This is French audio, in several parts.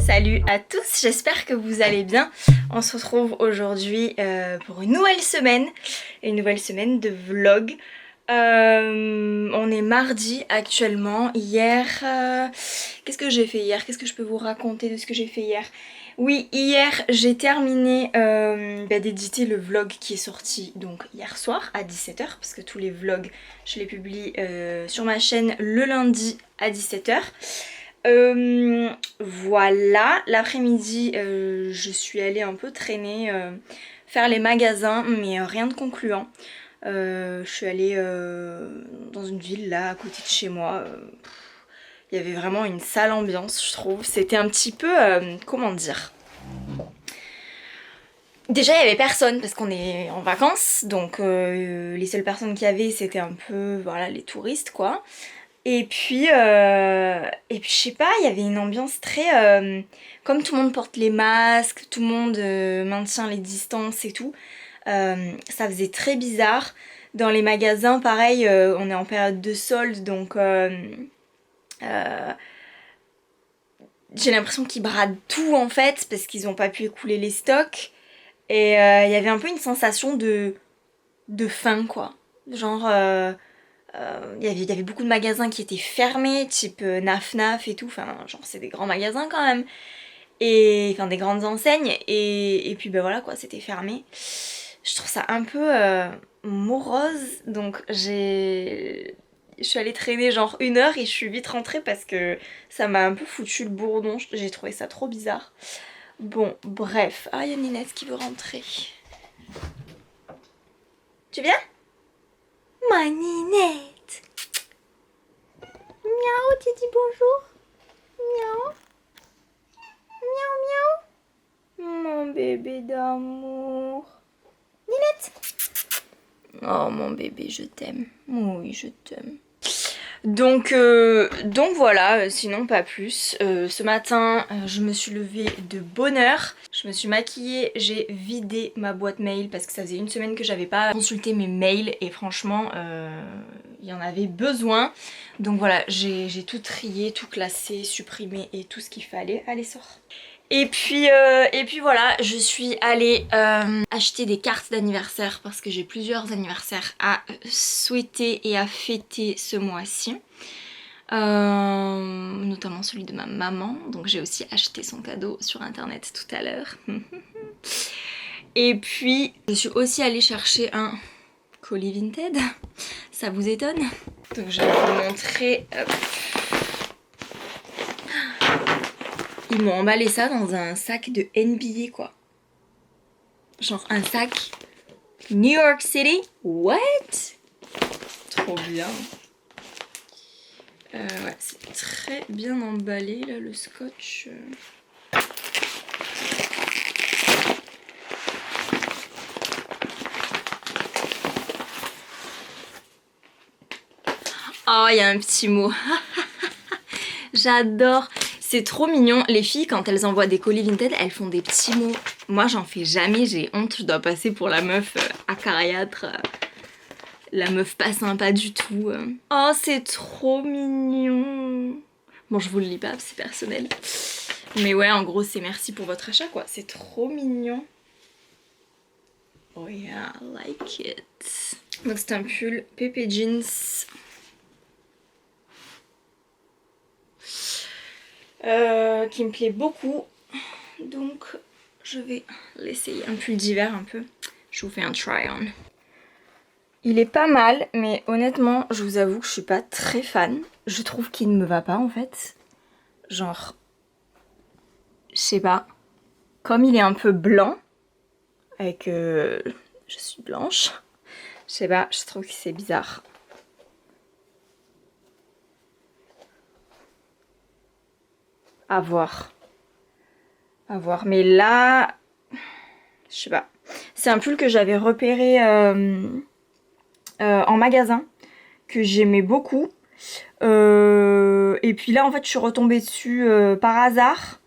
Salut à tous, j'espère que vous allez bien. On se retrouve aujourd'hui pour une nouvelle semaine de vlog. On est mardi actuellement. Hier, qu'est-ce que j'ai fait hier? Qu'est-ce que je peux vous raconter de ce que j'ai fait hier? Oui, hier j'ai terminé d'éditer le vlog qui est sorti donc hier soir à 17h parce que tous les vlogs je les publie sur ma chaîne le lundi à 17h. Voilà, l'après-midi je suis allée un peu traîner, faire les magasins mais rien de concluant. Je suis allée dans une ville là à côté de chez moi. Il y avait vraiment une sale ambiance je trouve. C'était un petit peu, comment dire, déjà il y avait personne parce qu'on est en vacances. Donc les seules personnes qu'il y avait c'était un peu voilà, les touristes quoi. Et puis je sais pas, il y avait une ambiance très... comme tout le monde porte les masques, tout le monde maintient les distances et tout. Ça faisait très bizarre. Dans les magasins, pareil, on est en période de solde, donc j'ai l'impression qu'ils bradent tout en fait, parce qu'ils n'ont pas pu écouler les stocks. Et il y avait un peu une sensation de faim, quoi. Genre... il y avait beaucoup de magasins qui étaient fermés, type Naf Naf et tout, enfin genre c'est des grands magasins quand même, et enfin des grandes enseignes, et puis ben voilà quoi, c'était fermé. Je trouve ça un peu morose, donc je suis allée traîner genre 1 heure et je suis vite rentrée parce que ça m'a un peu foutu le bourdon, j'ai trouvé ça trop bizarre. Bon, bref. Ah, il y a Ninette qui veut rentrer. Tu viens? Ma Ninette. Miaou, tu dis bonjour. Miaou. Miaou, miaou. Mon bébé d'amour. Ninette. Oh, mon bébé, je t'aime. Oui, je t'aime. Donc voilà, sinon pas plus. Ce matin, je me suis levée de bonne heure. Je me suis maquillée, j'ai vidé ma boîte mail parce que ça faisait 1 semaine que j'avais pas consulté mes mails et franchement, il y en avait besoin. Donc voilà, j'ai tout trié, tout classé, supprimé et tout ce qu'il fallait. Allez, sors. Et puis voilà, je suis allée acheter des cartes d'anniversaire parce que j'ai plusieurs anniversaires à souhaiter et à fêter ce mois-ci. Notamment celui de ma maman, donc j'ai aussi acheté son cadeau sur internet tout à l'heure. Et puis je suis aussi allée chercher un colis Vinted, ça vous étonne? Donc je vais vous montrer... Ils m'ont emballé ça dans un sac de NBA quoi. Genre un sac New York City. What? Trop bien. Ouais, c'est très bien emballé là le scotch. Oh, il y a un petit mot. J'adore. C'est trop mignon. Les filles, quand elles envoient des colis Vinted, elles font des petits mots. Moi, j'en fais jamais. J'ai honte. Je dois passer pour la meuf acariâtre. La meuf pas sympa du tout. Oh, c'est trop mignon. Bon, je vous le lis pas, c'est personnel. Mais ouais, en gros, c'est merci pour votre achat, quoi. C'est trop mignon. Oh yeah, I like it. Donc c'est un pull Pepe Jeans. Qui me plaît beaucoup. Donc je vais l'essayer. Un pull d'hiver un peu. Je vous fais un try-on. Il est pas mal, mais honnêtement, je vous avoue que je suis pas très fan. Je trouve qu'il ne me va pas en fait. Genre, je sais pas. Comme il est un peu blanc, avec je suis blanche, je sais pas, je trouve que c'est bizarre. À voir. À voir. Mais là, je sais pas. C'est un pull que j'avais repéré en magasin, que j'aimais beaucoup. Et puis là, en fait, je suis retombée dessus par hasard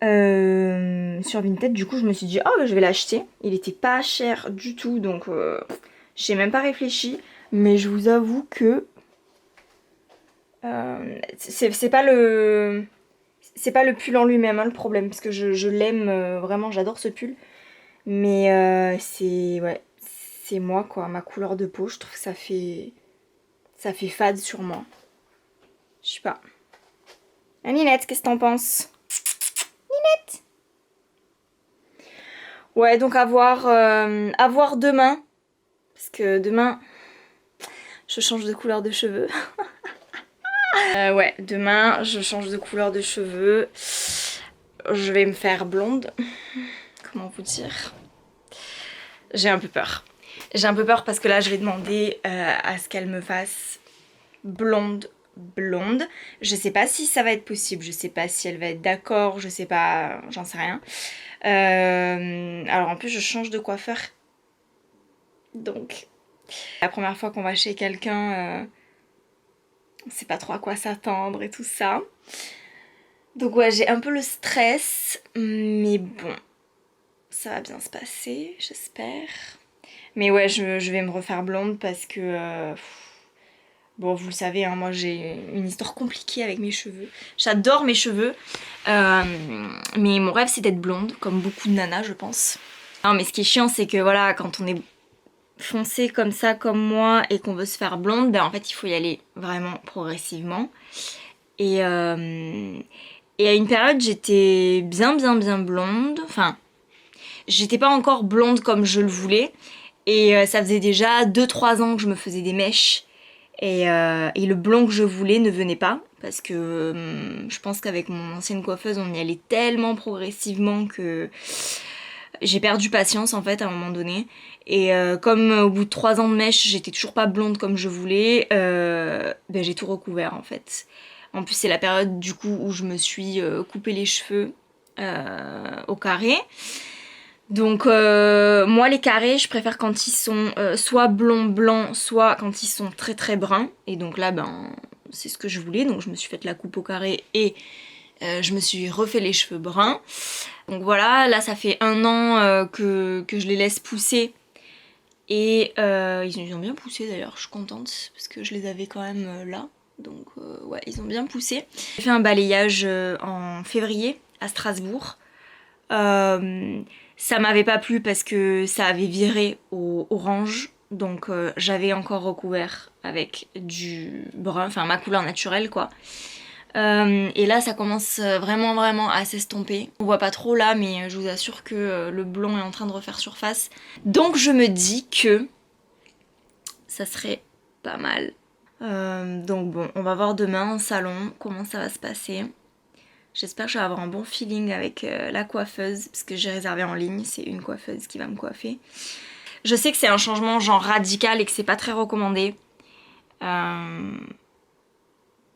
sur Vinted. Du coup, je me suis dit, oh, bah, je vais l'acheter. Il était pas cher du tout, donc j'ai même pas réfléchi. Mais je vous avoue que c'est pas le... c'est pas le pull en lui-même hein, le problème, parce que je l'aime vraiment, j'adore ce pull. Mais ouais, c'est moi quoi, ma couleur de peau, je trouve que ça fait fade sur moi. Je sais pas. Ninette, qu'est-ce que t'en penses? Ninette. Ouais, donc à voir demain. Parce que demain, je change de couleur de cheveux. Ouais, demain, je change de couleur de cheveux. Je vais me faire blonde. Comment vous dire? J'ai un peu peur. J'ai un peu peur parce que là, je vais demander à ce qu'elle me fasse blonde. Je sais pas si ça va être possible, je sais pas si elle va être d'accord, je sais pas, j'en sais rien. Alors en plus je change de coiffeur, donc la première fois qu'on va chez quelqu'un, on sait pas trop à quoi s'attendre et tout ça. Donc ouais, j'ai un peu le stress, mais bon, ça va bien se passer, j'espère. Mais ouais, je vais me refaire blonde parce que... bon, vous le savez, hein, moi j'ai une histoire compliquée avec mes cheveux. J'adore mes cheveux, mais mon rêve c'est d'être blonde, comme beaucoup de nanas, je pense. Non, mais ce qui est chiant, c'est que voilà, quand on est foncé comme ça, comme moi, et qu'on veut se faire blonde, ben en fait il faut y aller vraiment progressivement. Et à une période, j'étais bien blonde. Enfin, j'étais pas encore blonde comme je le voulais. Et ça faisait déjà 2-3 ans que je me faisais des mèches. Et le blond que je voulais ne venait pas. Parce que je pense qu'avec mon ancienne coiffeuse, on y allait tellement progressivement que j'ai perdu patience en fait à un moment donné. Et comme au bout de 3 ans de mèche, j'étais toujours pas blonde comme je voulais, ben, j'ai tout recouvert en fait. En plus c'est la période du coup où je me suis coupé les cheveux au carré. Donc moi les carrés je préfère quand ils sont soit blond blanc, soit quand ils sont très bruns. Et donc là ben c'est ce que je voulais, donc je me suis fait la coupe au carré et je me suis refait les cheveux bruns. Donc voilà, là ça fait 1 an que je les laisse pousser. Et ils ont bien poussé d'ailleurs, je suis contente parce que je les avais quand même là. Donc ouais, ils ont bien poussé. J'ai fait un balayage en février à Strasbourg. Ça m'avait pas plu parce que ça avait viré au orange. Donc j'avais encore recouvert avec du brun, enfin ma couleur naturelle quoi. Et là ça commence vraiment à s'estomper. On voit pas trop là mais je vous assure que le blond est en train de refaire surface. Donc je me dis que ça serait pas mal. Donc bon, on va voir demain en salon comment ça va se passer. J'espère que je vais avoir un bon feeling avec la coiffeuse parce que j'ai réservé en ligne, c'est une coiffeuse qui va me coiffer. Je sais que c'est un changement genre radical et que c'est pas très recommandé.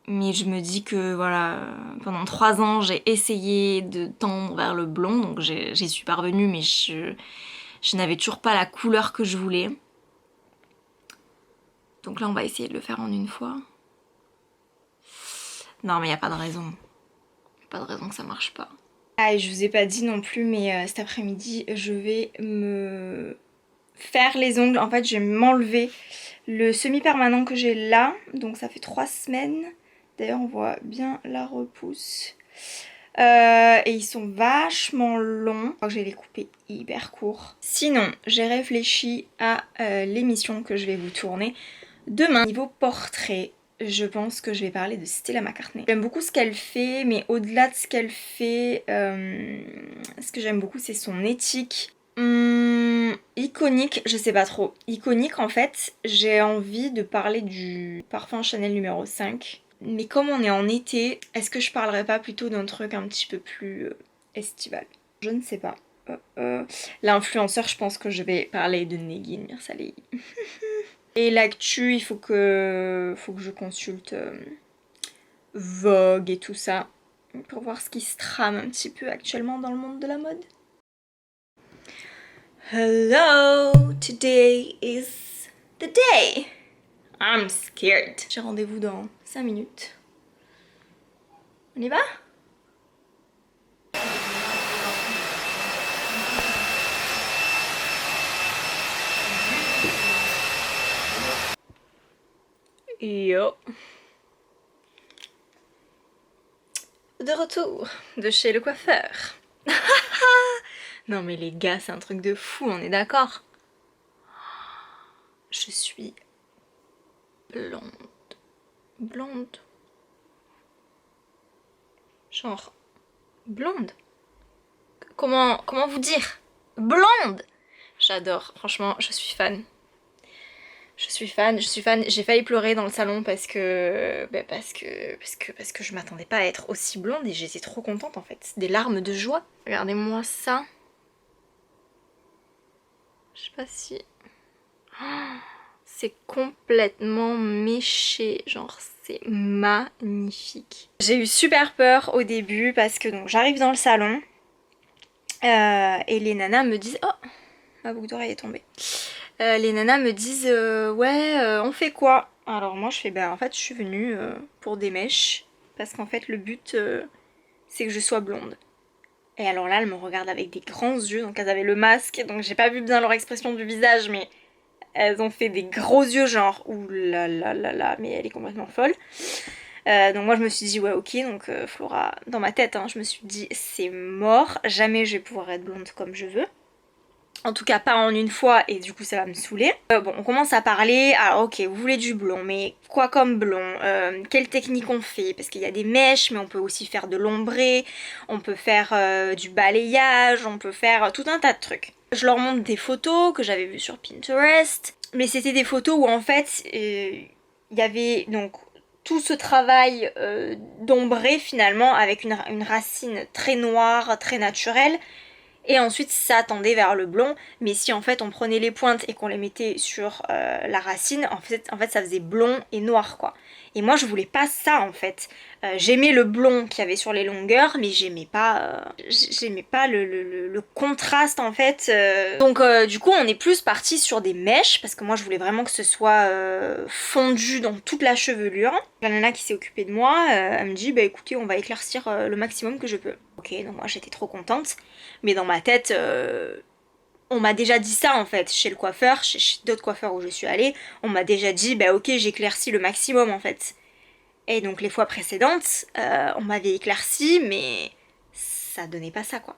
Mais je me dis que voilà, pendant 3 ans j'ai essayé de tendre vers le blond, donc j'y suis parvenue mais je n'avais toujours pas la couleur que je voulais. Donc là on va essayer de le faire en une fois. Non mais y a pas de raison. Pas de raison que ça marche pas. Ah et je vous ai pas dit non plus mais cet après-midi je vais me faire les ongles. En fait je vais m'enlever le semi-permanent que j'ai là. Donc ça fait 3 semaines. D'ailleurs on voit bien la repousse. Et ils sont vachement longs. Je crois que je vais les couper hyper courts. Sinon j'ai réfléchi à l'émission que je vais vous tourner demain. Niveau portrait, je pense que je vais parler de Stella McCartney. J'aime beaucoup ce qu'elle fait, mais au-delà de ce qu'elle fait, ce que j'aime beaucoup c'est son éthique. Iconique, je sais pas trop. Iconique en fait, j'ai envie de parler du parfum Chanel numéro 5. Mais comme on est en été, est-ce que je parlerais pas plutôt d'un truc un petit peu plus estival? Je ne sais pas. L'influenceur, je pense que je vais parler de Negin Mirsalei. Et l'actu, il faut que je consulte Vogue et tout ça pour voir ce qui se trame un petit peu actuellement dans le monde de la mode. Hello, today is the day. I'm scared. J'ai rendez-vous dans 5 minutes. On y va? Yo. de retour de chez le coiffeur. Non mais les gars, c'est un truc de fou, on est d'accord? Je suis blonde. Blonde. Genre, blonde. Comment vous dire? Blonde! J'adore, franchement, je suis fan. Je suis fan. J'ai failli pleurer dans le salon parce que je m'attendais pas à être aussi blonde et j'étais trop contente en fait. Des larmes de joie. Regardez-moi ça. Je sais pas si... Oh, c'est complètement méché, genre c'est magnifique. J'ai eu super peur au début parce que donc j'arrive dans le salon et les nanas me disent... Oh, ma boucle d'oreille est tombée. Les nanas me disent ouais on fait quoi? Alors moi je fais bah en fait je suis venue pour des mèches parce qu'en fait le but c'est que je sois blonde. Et alors là elles me regardent avec des grands yeux, donc elles avaient le masque donc j'ai pas vu bien leur expression du visage mais elles ont fait des gros yeux genre ouh là là là là mais elle est complètement folle. Donc moi je me suis dit ouais ok donc Flora dans ma tête hein, je me suis dit c'est mort, jamais je vais pouvoir être blonde comme je veux. En tout cas pas en une fois et du coup ça va me saouler. Bon on commence à parler, alors ok vous voulez du blond mais quoi comme blond, quelle technique on fait? Parce qu'il y a des mèches mais on peut aussi faire de l'ombré, on peut faire du balayage, on peut faire tout un tas de trucs. Je leur montre des photos que j'avais vues sur Pinterest, mais c'était des photos où en fait il y avait donc tout ce travail d'ombré finalement avec une racine très noire, très naturelle. Et ensuite ça tendait vers le blond, mais si en fait on prenait les pointes et qu'on les mettait sur la racine, en fait ça faisait blond et noir quoi. Et moi je voulais pas ça en fait. J'aimais le blond qu'il y avait sur les longueurs, mais j'aimais pas le contraste en fait. Donc du coup on est plus parti sur des mèches, parce que moi je voulais vraiment que ce soit fondu dans toute la chevelure. La nana qui s'est occupée de moi, elle me dit bah écoutez on va éclaircir le maximum que je peux. Ok donc moi j'étais trop contente. Mais dans ma tête, on m'a déjà dit ça en fait, chez le coiffeur, chez d'autres coiffeurs où je suis allée, on m'a déjà dit, bah ok, j'éclaircis le maximum en fait. Et donc les fois précédentes, on m'avait éclairci, mais ça donnait pas ça quoi.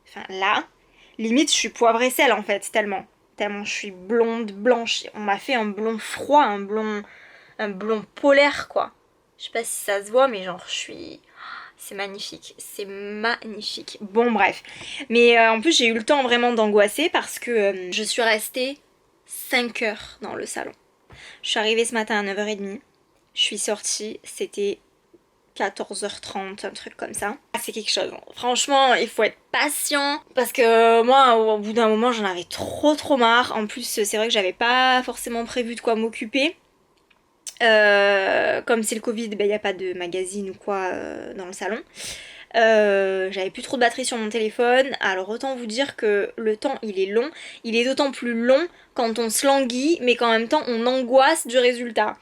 Enfin là, limite je suis poivre et sel en fait, tellement. Tellement je suis blonde, blanche. On m'a fait un blond froid, un blond polaire quoi. Je sais pas si ça se voit, mais genre je suis... C'est magnifique, c'est magnifique. Bon bref. Mais en plus j'ai eu le temps vraiment d'angoisser parce que je suis restée 5 heures dans le salon. Je suis arrivée ce matin à 9h30. Je suis sortie, c'était 14h30, un truc comme ça. C'est quelque chose. Franchement, il faut être patient parce que moi, au bout d'un moment, j'en avais trop marre. En plus, c'est vrai que j'avais pas forcément prévu de quoi m'occuper. Comme c'est le Covid, il n'y a pas de magazine ou quoi dans le salon. J'avais plus trop de batterie sur mon téléphone, alors autant vous dire que le temps il est long, il est d'autant plus long quand on se languit mais qu'en même temps on angoisse du résultat.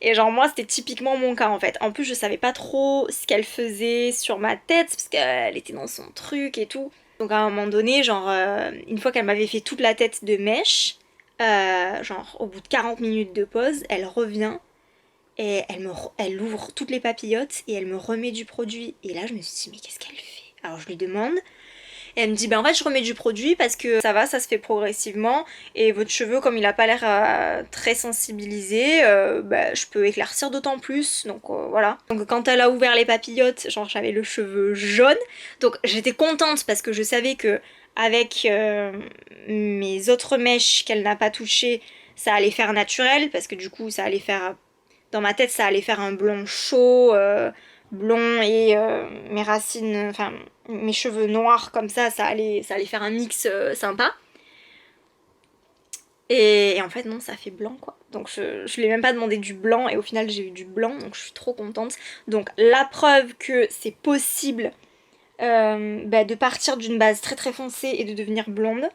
Et genre moi c'était typiquement mon cas en fait. En plus je savais pas trop ce qu'elle faisait sur ma tête parce qu'elle était dans son truc et tout. Donc à un moment donné genre une fois qu'elle m'avait fait toute la tête de mèche, genre au bout de 40 minutes de pause elle revient. Et elle ouvre toutes les papillotes et elle me remet du produit. Et là je me suis dit mais qu'est-ce qu'elle fait? Alors je lui demande et elle me dit ben en fait je remets du produit parce que ça va, ça se fait progressivement et votre cheveu comme il a pas l'air très sensibilisé, bah, je peux éclaircir d'autant plus. Donc voilà. Donc quand elle a ouvert les papillotes, genre j'avais le cheveu jaune. Donc j'étais contente parce que je savais que avec mes autres mèches qu'elle n'a pas touchées, ça allait faire naturel parce que du coup ça allait faire... Dans ma tête, ça allait faire un blond chaud, blond et mes racines, enfin mes cheveux noirs comme ça allait faire un mix sympa. Et en fait non, ça fait blanc quoi. Donc je lui ai même pas demandé du blanc et au final j'ai eu du blanc, donc je suis trop contente. Donc la preuve que c'est possible de partir d'une base très foncée et de devenir blonde.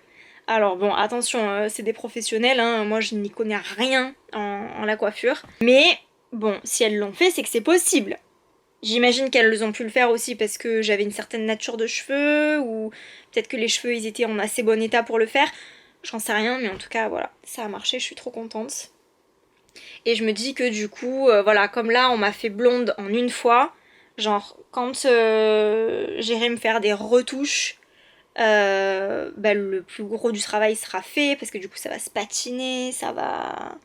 Alors bon, attention, c'est des professionnels, hein, moi je n'y connais rien en la coiffure. Mais bon, si elles l'ont fait, c'est que c'est possible. J'imagine qu'elles ont pu le faire aussi parce que j'avais une certaine nature de cheveux, ou peut-être que les cheveux ils étaient en assez bon état pour le faire. J'en sais rien, mais en tout cas voilà, ça a marché, je suis trop contente. Et je me dis que du coup, voilà, comme là on m'a fait blonde en une fois, Genre quand j'irai me faire des retouches, bah, le plus gros du travail sera fait parce que du coup ça va se patiner, ça va...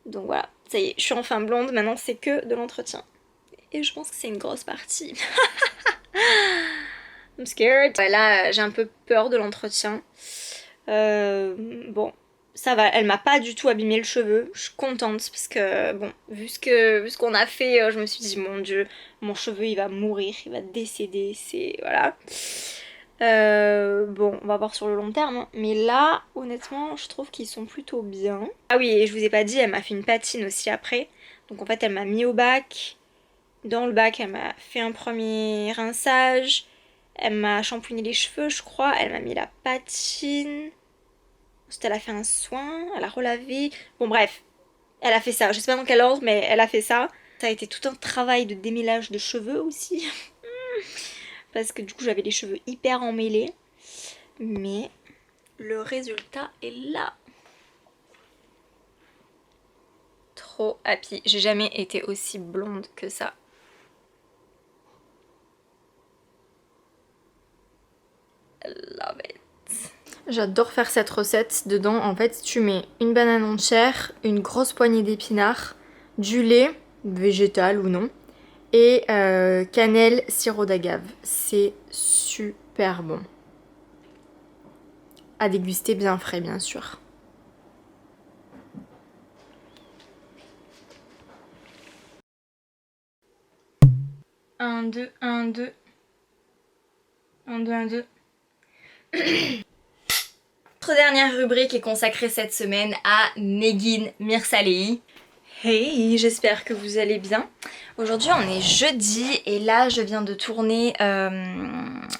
Donc voilà, ça y est, je suis enfin blonde, maintenant c'est que de l'entretien. Et je pense que c'est une grosse partie. I'm scared. Ouais, là, j'ai un peu peur de l'entretien. Bon, ça va, elle m'a pas du tout abîmé le cheveu. Je suis contente parce que, bon, vu ce qu'on a fait, je me suis dit, mon Dieu, mon cheveu il va mourir, il va décéder, c'est... Voilà. Bon, on va voir sur le long terme, hein. Mais là, honnêtement, je trouve qu'ils sont plutôt bien. Ah oui, et je vous ai pas dit, elle m'a fait une patine aussi après. Donc en fait, elle m'a mis au bac. Dans le bac, elle m'a fait un premier rinçage. Elle m'a shampooiné les cheveux, je crois. Elle m'a mis la patine. Ensuite, elle a fait un soin. Elle a relavé. Bon, bref. Elle a fait ça. Je sais pas dans quel ordre, mais elle a fait ça. Ça a été tout un travail de démêlage de cheveux aussi. Parce que du coup, j'avais les cheveux hyper emmêlés. Mais le résultat est là. Trop happy. J'ai jamais été aussi blonde que ça. Love it. J'adore faire cette recette. Dedans, en fait, tu mets une banane entière, une grosse poignée d'épinards, du lait, végétal ou non, et cannelle, sirop d'agave. C'est super bon. À déguster bien frais, bien sûr. Un, deux, un, deux. Un, deux, un, deux. Notre dernière rubrique est consacrée cette semaine à Negin Mirsalei. Hey, j'espère que vous allez bien. Aujourd'hui on est jeudi et là je viens de tourner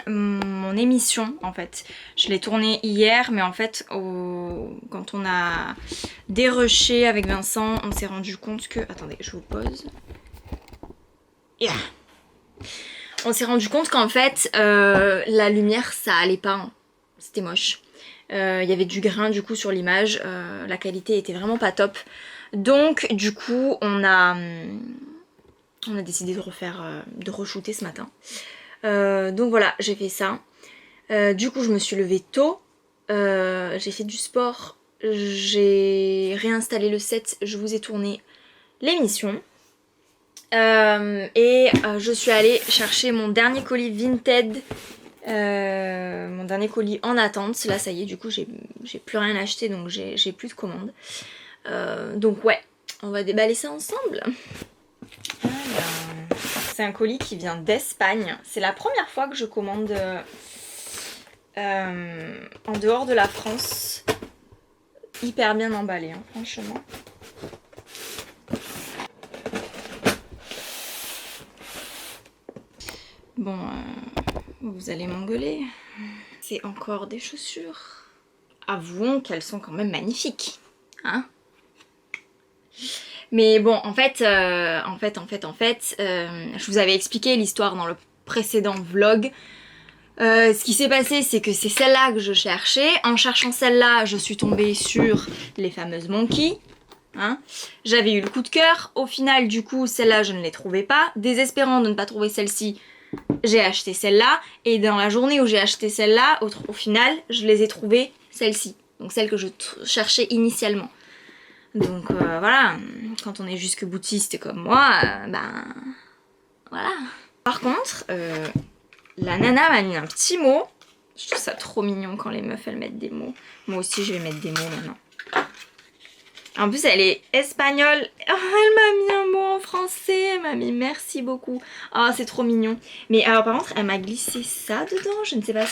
mon émission en fait. Je l'ai tournée hier mais en fait quand on a dérushé avec Vincent on s'est rendu compte que... Attendez, je vous pose. Yeah. On s'est rendu compte qu'en fait la lumière ça allait pas, hein. C'était moche. Il y avait du grain du coup sur l'image, la qualité était vraiment pas top. Donc du coup on a décidé de refaire, de re-shooter ce matin. Donc voilà, j'ai fait ça. Du coup je me suis levée tôt, j'ai fait du sport, j'ai réinstallé le set, je vous ai tourné l'émission. Je suis allée chercher mon dernier colis Vinted. Mon dernier colis en attente. Là ça y est, du coup j'ai plus rien acheté donc j'ai plus de commandes. Donc ouais, on va déballer ça ensemble. C'est un colis qui vient d'Espagne. C'est la première fois que je commande en dehors de la France. Hyper bien emballé, hein, franchement. Bon, vous allez m'engueuler. C'est encore des chaussures. Avouons qu'elles sont quand même magnifiques, hein. Mais bon, en fait, je vous avais expliqué l'histoire dans le précédent vlog. Ce qui s'est passé, c'est que c'est celle-là que je cherchais. En cherchant celle-là, je suis tombée sur les fameuses Monki. Hein. J'avais eu le coup de cœur. Au final, du coup, celle-là, je ne l'ai trouvée pas. Désespérant de ne pas trouver celle-ci, j'ai acheté celle-là. Et dans la journée où j'ai acheté celle-là, au final, je les ai trouvées celle-ci. Donc celle que je cherchais initialement. Donc voilà, quand on est jusque boutiste comme moi, ben voilà. Par contre, la nana m'a mis un petit mot. Je trouve ça trop mignon quand les meufs elles mettent des mots. Moi aussi je vais mettre des mots maintenant. En plus elle est espagnole. Oh, elle m'a mis un mot en français. Elle m'a mis merci beaucoup. Oh c'est trop mignon. Mais alors par contre elle m'a glissé ça dedans. Je ne sais pas.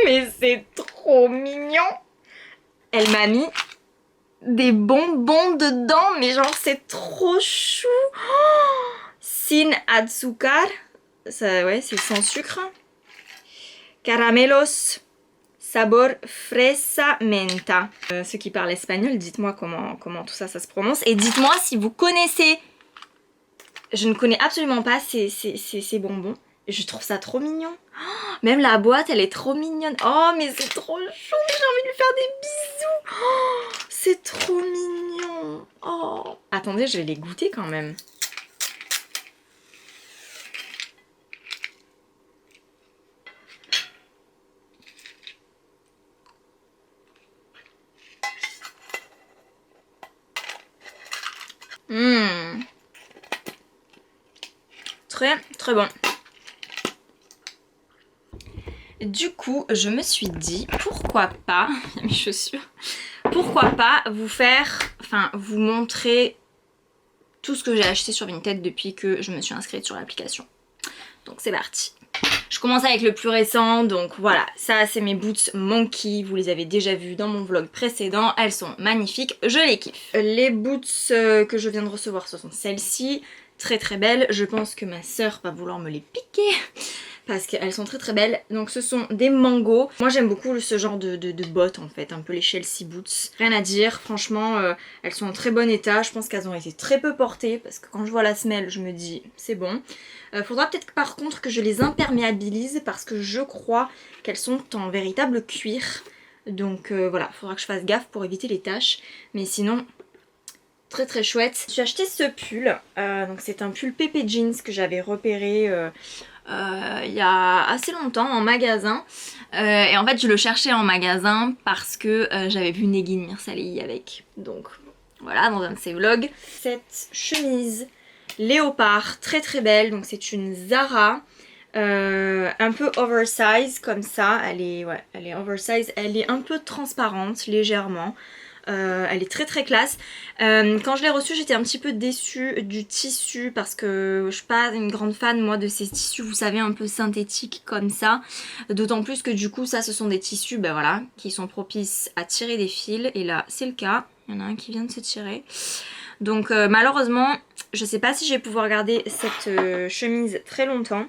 Mais c'est trop mignon. Elle m'a mis des bonbons dedans, mais genre c'est trop chou. Oh, sin azúcar, ça ouais c'est sans sucre. Caramelos, sabor fresa menta. Ceux qui parlent espagnol, dites-moi comment tout ça se prononce et dites-moi si vous connaissez. Je ne connais absolument pas ces bonbons. Je trouve ça trop mignon. Oh, même la boîte, elle est trop mignonne. Oh, mais c'est trop chou. J'ai envie de lui faire des bisous. Oh, c'est trop mignon. Oh. Attendez, je vais les goûter quand même. Très très bon. Du coup, je me suis dit, pourquoi pas, mes chaussures, pourquoi pas vous montrer tout ce que j'ai acheté sur Vinted depuis que je me suis inscrite sur l'application. Donc c'est parti. Je commence avec le plus récent, donc voilà, ça c'est mes boots Monkey, vous les avez déjà vus dans mon vlog précédent, elles sont magnifiques, je les kiffe. Les boots que je viens de recevoir, ce sont celles-ci, très très belles, je pense que ma soeur va vouloir me les piquer parce qu'elles sont très très belles. Donc ce sont des Mango. Moi j'aime beaucoup ce genre de bottes en fait, un peu les Chelsea boots. Rien à dire, franchement elles sont en très bon état. Je pense qu'elles ont été très peu portées parce que quand je vois la semelle je me dis c'est bon. Faudra peut-être par contre que je les imperméabilise parce que je crois qu'elles sont en véritable cuir. Donc voilà, faudra que je fasse gaffe pour éviter les taches. Mais sinon... très très chouette. J'ai acheté ce pull, donc c'est un pull Pepe Jeans que j'avais repéré il y a assez longtemps en magasin. Et en fait je le cherchais en magasin parce que j'avais vu Negin Mirsalei avec. Donc voilà, dans un de ses vlogs. Cette chemise léopard très très belle, donc c'est une Zara. Un peu oversize comme ça, elle est oversize, elle est un peu transparente légèrement. Elle est très très classe. Quand je l'ai reçue j'étais un petit peu déçue du tissu parce que je suis pas une grande fan moi de ces tissus, vous savez, un peu synthétiques comme ça. D'autant plus que du coup ça ce sont des tissus ben voilà, qui sont propices à tirer des fils et là c'est le cas. Il y en a un qui vient de se tirer. Donc malheureusement je sais pas si je vais pouvoir garder cette chemise très longtemps.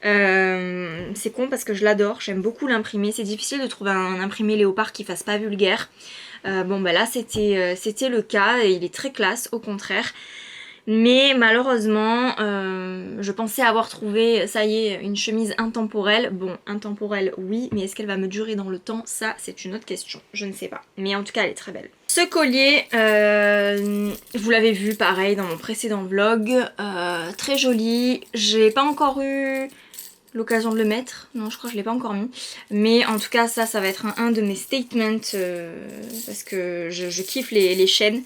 C'est con parce que je l'adore, j'aime beaucoup l'imprimer. C'est difficile de trouver un imprimé léopard qui fasse pas vulgaire. Bon bah là c'était le cas et il est très classe au contraire. Mais malheureusement je pensais avoir trouvé, ça y est, une chemise intemporelle. Bon, intemporelle oui, mais est-ce qu'elle va me durer dans le temps? Ça c'est une autre question, je ne sais pas. Mais en tout cas elle est très belle. Ce collier, vous l'avez vu pareil dans mon précédent vlog, très joli. J'ai pas encore eu l'occasion de le mettre, non je crois que je l'ai pas encore mis, mais en tout cas ça va être un de mes statements parce que je kiffe les chaînes.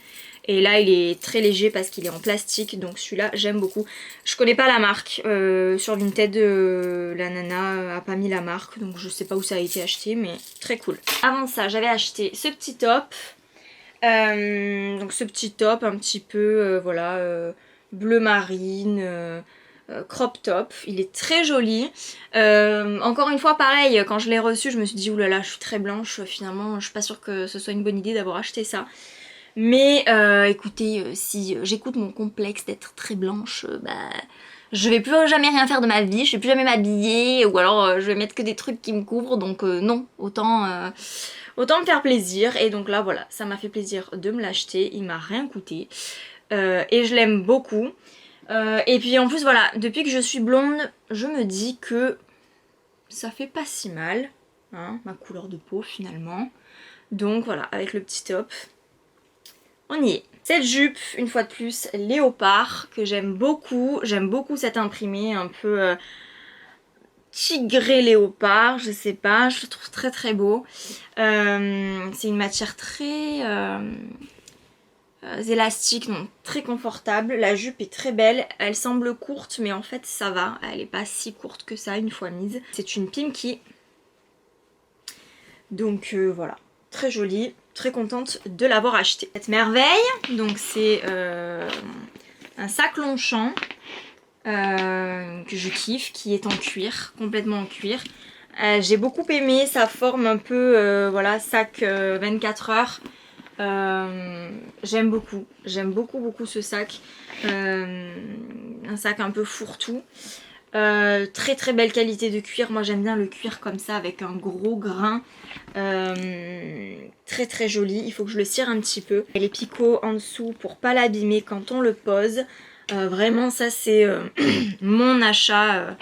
Et là il est très léger parce qu'il est en plastique, donc celui-là j'aime beaucoup. Je connais pas la marque, sur Vinted la nana a pas mis la marque, donc je sais pas où ça a été acheté, mais très cool. Avant ça j'avais acheté ce petit top, donc ce petit top un petit peu voilà bleu marine, crop top, il est très joli. Encore une fois pareil, quand je l'ai reçu je me suis dit oulala je suis très blanche, finalement je suis pas sûre que ce soit une bonne idée d'avoir acheté ça. Mais écoutez, si j'écoute mon complexe d'être très blanche, bah je vais plus jamais rien faire de ma vie, je vais plus jamais m'habiller, ou alors je vais mettre que des trucs qui me couvrent, donc non, autant me faire plaisir. Et donc là voilà, ça m'a fait plaisir de me l'acheter, il m'a rien coûté et je l'aime beaucoup. Et puis en plus voilà, depuis que je suis blonde, je me dis que ça fait pas si mal, hein, ma couleur de peau finalement. Donc voilà, avec le petit top, on y est. Cette jupe, une fois de plus, léopard, que j'aime beaucoup. J'aime beaucoup cet imprimé un peu tigré léopard, je sais pas, je le trouve très très beau. C'est une matière très... élastiques, donc très confortable. La jupe est très belle, elle semble courte mais en fait ça va, elle est pas si courte que ça une fois mise. C'est une Pimkie, donc voilà, très jolie, très contente de l'avoir acheté. Cette merveille, donc c'est un sac Longchamp que je kiffe, qui est en cuir, complètement en cuir. J'ai beaucoup aimé sa forme un peu voilà, sac 24 heures. J'aime beaucoup ce sac, un sac un peu fourre-tout, très très belle qualité de cuir. Moi j'aime bien le cuir comme ça avec un gros grain, très très joli. Il faut que je le cire un petit peu, et les picots en dessous pour pas l'abîmer quand on le pose. Vraiment ça c'est mon achat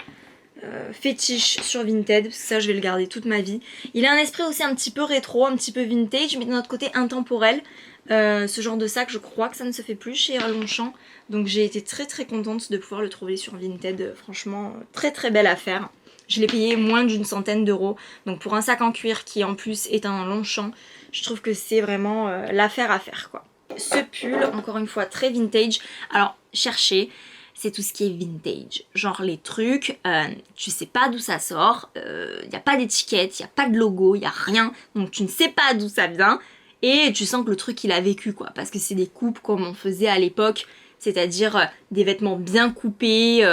fétiche sur Vinted, parce que ça je vais le garder toute ma vie. Il a un esprit aussi un petit peu rétro, un petit peu vintage, mais d'un autre côté intemporel. Ce genre de sac, je crois que ça ne se fait plus chez Longchamp, donc j'ai été très très contente de pouvoir le trouver sur Vinted. Franchement très très belle affaire. Je l'ai payé moins d'une centaine d'euros, donc pour un sac en cuir qui en plus est un Longchamp, je trouve que c'est vraiment l'affaire à faire quoi. Ce pull, encore une fois, très vintage. Alors, cherchez, c'est tout ce qui est vintage. Genre les trucs, tu sais pas d'où ça sort, y a pas d'étiquette, y a pas de logo, y a rien. Donc tu ne sais pas d'où ça vient. Et tu sens que le truc, il a vécu, quoi. Parce que c'est des coupes comme on faisait à l'époque. C'est-à-dire des vêtements bien coupés,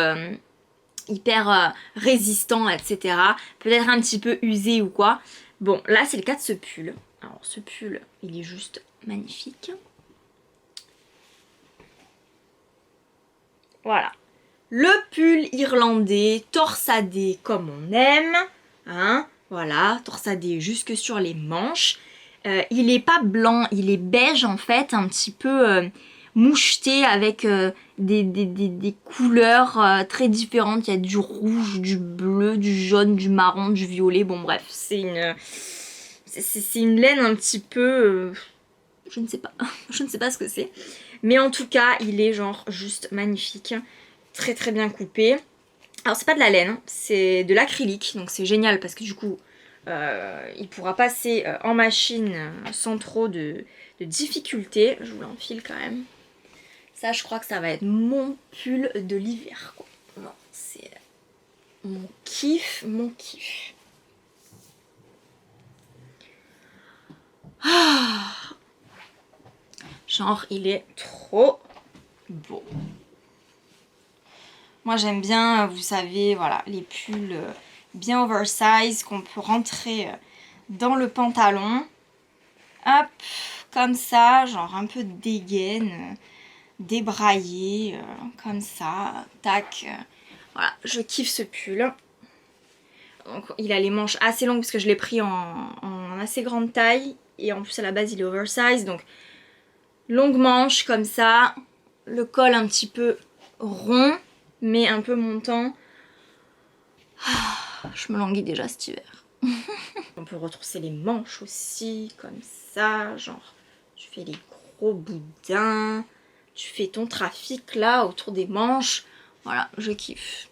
hyper résistants, etc. Peut-être un petit peu usés ou quoi. Bon, là, c'est le cas de ce pull. Alors, ce pull, il est juste magnifique. Voilà. Le pull irlandais, torsadé comme on aime. Hein, voilà, torsadé jusque sur les manches. Il est pas blanc, il est beige en fait, un petit peu moucheté avec des couleurs très différentes. Il y a du rouge, du bleu, du jaune, du marron, du violet. Bon bref, c'est une laine un petit peu... je ne sais pas, je ne sais pas ce que c'est. Mais en tout cas, il est genre juste magnifique. Très très bien coupé. Alors c'est pas de la laine, c'est de l'acrylique. Donc c'est génial parce que du coup, il pourra passer en machine sans trop de difficultés. Je vous l'enfile quand même. Ça, je crois que ça va être mon pull de l'hiver, quoi. Non, c'est mon kiff, mon kiff. Ah, genre, il est trop beau. Moi, j'aime bien, vous savez, voilà, les pulls bien oversize qu'on peut rentrer dans le pantalon. Hop, comme ça, genre un peu de dégaine, débraillé, comme ça, tac. Voilà, je kiffe ce pull. Donc, il a les manches assez longues parce que je l'ai pris en assez grande taille. Et en plus, à la base, il est oversize. Donc, longue manche comme ça. Le col un petit peu rond, mais un peu montant. Ah, je me languis déjà cet hiver. On peut retrousser les manches aussi, comme ça. Genre, tu fais les gros boudins. Tu fais ton trafic là, autour des manches. Voilà, je kiffe.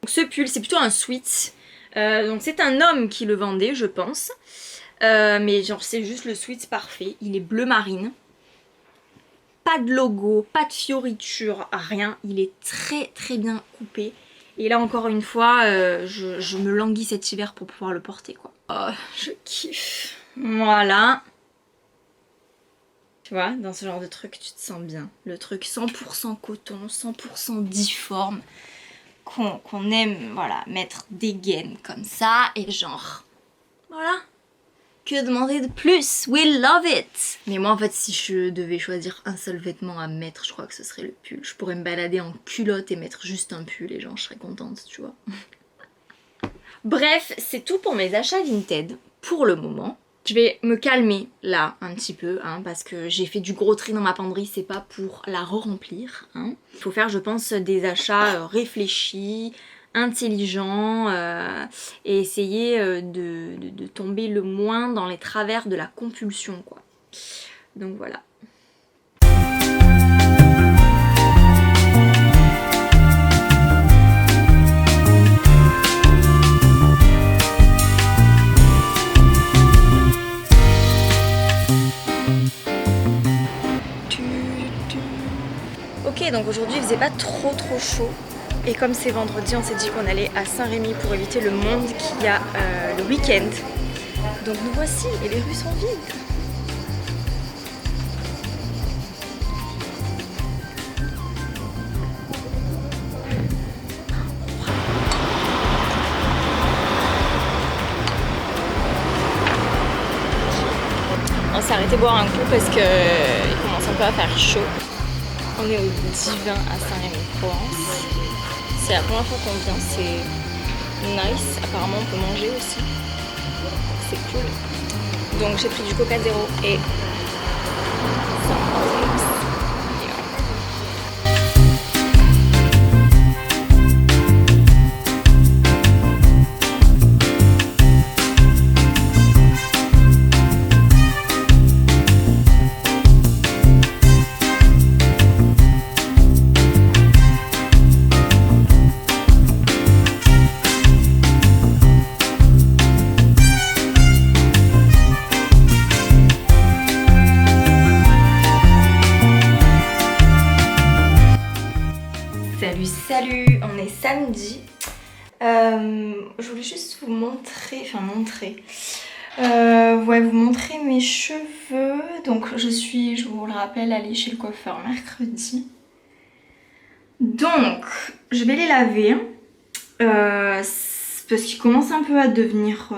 Donc, ce pull, c'est plutôt un sweat. Donc c'est un homme qui le vendait, je pense. Mais genre, c'est juste le sweat parfait. Il est bleu marine. Pas de logo, pas de fioriture, rien. Il est très très bien coupé. Et là encore une fois, je me languis cet hiver pour pouvoir le porter, quoi. Oh, je kiffe. Voilà. Tu vois, dans ce genre de truc, tu te sens bien. Le truc 100% coton, 100% difforme. Qu'on aime, voilà, mettre des gaines comme ça. Et genre, voilà. Que demander de plus? We love it! Mais moi en fait si je devais choisir un seul vêtement à mettre, je crois que ce serait le pull. Je pourrais me balader en culotte et mettre juste un pull et genre je serais contente, tu vois. Bref, c'est tout pour mes achats Vinted pour le moment. Je vais me calmer là un petit peu, hein, parce que j'ai fait du gros tri dans ma penderie, c'est pas pour la re-remplir. Hein. Il faut faire je pense des achats réfléchis, intelligent et essayer de tomber le moins dans les travers de la compulsion, quoi. Donc voilà. Ok, donc aujourd'hui il faisait pas trop chaud. Et comme c'est vendredi, on s'est dit qu'on allait à Saint-Rémy pour éviter le monde qu'il y a le week-end. Donc nous voici et les rues sont vides. On s'est arrêté boire un coup parce qu'il commence un peu à faire chaud. On est au Divin à Saint-Rémy-de-Provence. C'est la première fois qu'on vient, c'est nice. Apparemment on peut manger aussi. C'est cool. Donc j'ai pris du Coca Zéro et Salut, on est samedi. Je voulais juste vous montrer, vous montrer mes cheveux. Donc je vous le rappelle, allée chez le coiffeur mercredi. Donc je vais les laver parce qu'ils commencent un peu à devenir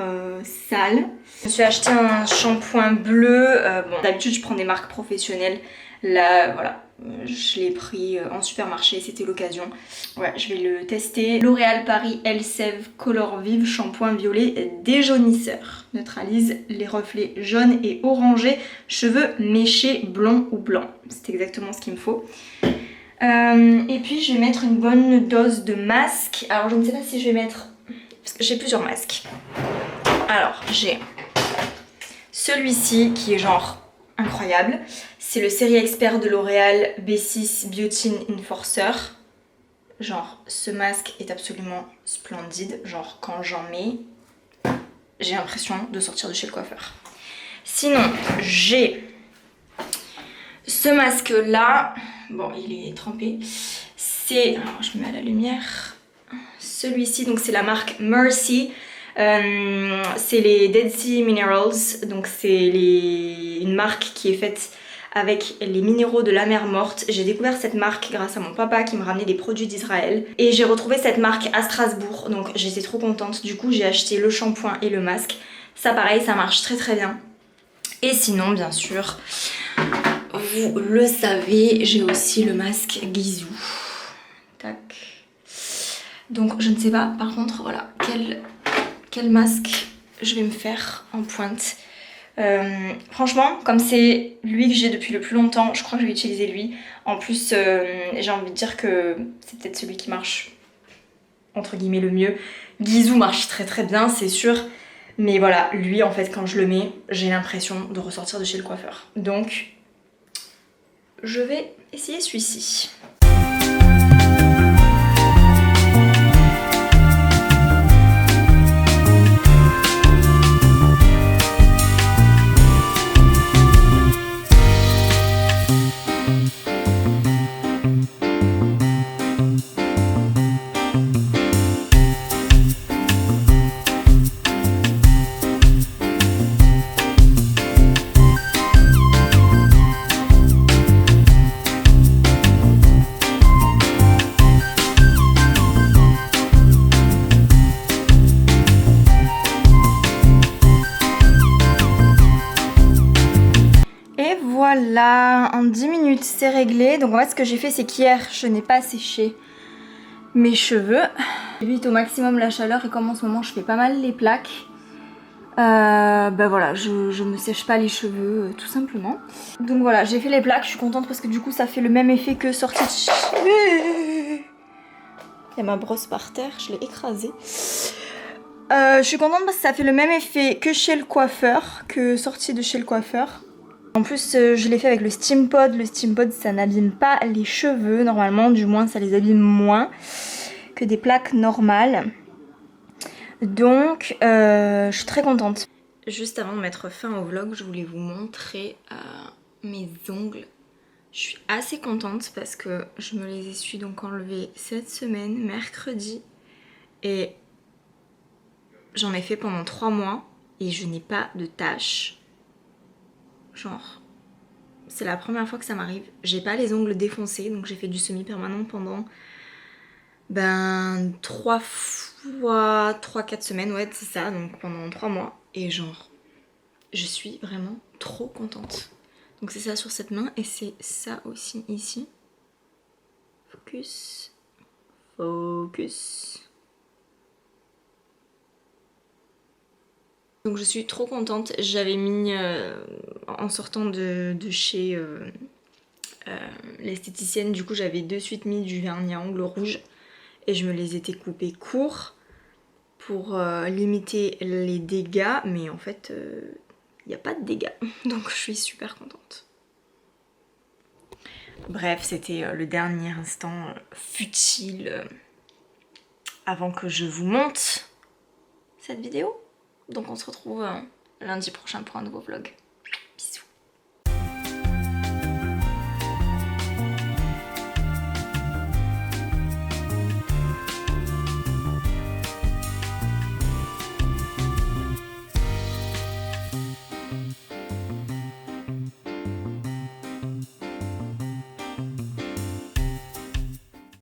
sales. Je me suis acheté un shampoing bleu. Bon, d'habitude je prends des marques professionnelles. Là, voilà, je l'ai pris en supermarché, c'était l'occasion. Ouais, je vais le tester. L'Oréal Paris Elseve Color Vive shampoing violet déjaunisseur. Neutralise les reflets jaunes et orangés, cheveux méchés, blonds ou blancs. C'est exactement ce qu'il me faut. Et puis je vais mettre une bonne dose de masque. Alors je ne sais pas si je vais mettre... parce que j'ai plusieurs masques. Alors j'ai celui-ci qui est genre incroyable. C'est le série expert de L'Oréal B6 Biotin Enforcer. Genre ce masque est absolument splendide. Genre quand j'en mets, j'ai l'impression de sortir de chez le coiffeur. Sinon j'ai ce masque là. Bon, il est trempé. C'est... alors je me mets à la lumière. Celui-ci, donc c'est la marque Mercy. C'est les Dead Sea Minerals. Donc c'est une marque qui est faite avec les minéraux de la mer morte. J'ai découvert cette marque grâce à mon papa qui me ramenait des produits d'Israël. Et j'ai retrouvé cette marque à Strasbourg. Donc j'étais trop contente. Du coup j'ai acheté le shampoing et le masque. Ça pareil, ça marche très très bien. Et sinon bien sûr... vous le savez, j'ai aussi le masque Gisou. Tac. Donc je ne sais pas, par contre, voilà, quel masque je vais me faire en pointe. Franchement, comme c'est lui que j'ai depuis le plus longtemps, je crois que je vais utiliser lui. En plus, j'ai envie de dire que c'est peut-être celui qui marche, entre guillemets, le mieux. Gisou marche très très bien, c'est sûr. Mais voilà, lui, en fait, quand je le mets, j'ai l'impression de ressortir de chez le coiffeur. Donc... je vais essayer celui-ci. Voilà, en 10 minutes c'est réglé. Donc en fait ce que j'ai fait c'est qu'hier je n'ai pas séché mes cheveux. J'évite au maximum la chaleur et comme en ce moment je fais pas mal les plaques, ben voilà, je me sèche pas les cheveux tout simplement. Donc voilà, j'ai fait les plaques, je suis contente parce que du coup ça fait le même effet que sortie de... il y a ma brosse par terre, je l'ai écrasée. Je suis contente parce que ça fait le même effet que chez le coiffeur, que sortie de chez le coiffeur. En plus je l'ai fait avec le Steam Pod. Le Steam Pod ça n'abîme pas les cheveux normalement, du moins ça les abîme moins que des plaques normales. Donc je suis très contente. Juste avant de mettre fin au vlog, je voulais vous montrer mes ongles. Je suis assez contente parce que je me les suis donc enlevés cette semaine, mercredi. Et j'en ai fait pendant 3 mois et je n'ai pas de taches. Genre, c'est la première fois que ça m'arrive. J'ai pas les ongles défoncés, donc j'ai fait du semi-permanent pendant 3-4 semaines, ouais c'est ça, donc pendant 3 mois. Et genre, je suis vraiment trop contente. Donc c'est ça sur cette main et c'est ça aussi ici. Focus. Focus. Donc je suis trop contente. J'avais mis en sortant de chez l'esthéticienne, du coup j'avais de suite mis du vernis à ongles rouge et je me les étais coupés courts pour limiter les dégâts, mais en fait il n'y a pas de dégâts, donc je suis super contente. Bref, c'était le dernier instant futile avant que je vous monte cette vidéo. Donc on se retrouve lundi prochain pour un nouveau vlog.